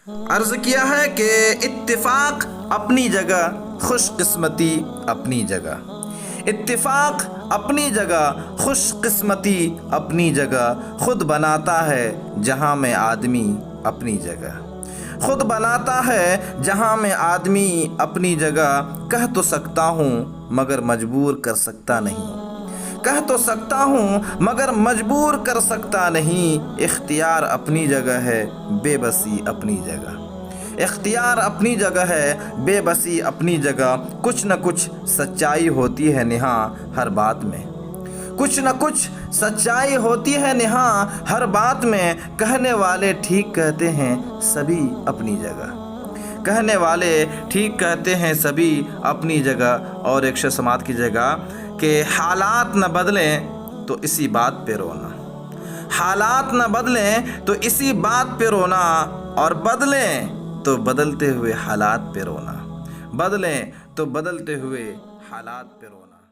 عرض کیا ہے کہ اتفاق اپنی جگہ، خوش قسمتی اپنی جگہ۔ اتفاق اپنی جگہ، خوش قسمتی اپنی جگہ، خود بناتا ہے جہاں میں آدمی اپنی جگہ۔ خود بناتا ہے جہاں میں آدمی اپنی جگہ۔ کہہ تو سکتا ہوں مگر مجبور کر سکتا نہیں، کہہ تو سکتا ہوں مگر مجبور کر سکتا نہیں۔ اختیار اپنی جگہ ہے، بے بسی اپنی جگہ۔ اختیار اپنی جگہ ہے، بے بسی اپنی جگہ۔ کچھ نہ کچھ سچائی ہوتی ہے نہاں ہر بات میں، کچھ نہ کچھ سچائی ہوتی ہے نہاں ہر بات میں۔ کہنے والے ٹھیک کہتے ہیں سبھی اپنی جگہ، کہنے والے ٹھیک کہتے ہیں سبھی اپنی جگہ۔ اور ایک شعر سماعت کیجیے گا کہ حالات نہ بدلیں تو اسی بات پہ رونا، حالات نہ بدلیں تو اسی بات پہ رونا، اور بدلیں تو بدلتے ہوئے حالات پہ رونا، بدلیں تو بدلتے ہوئے حالات پہ رونا۔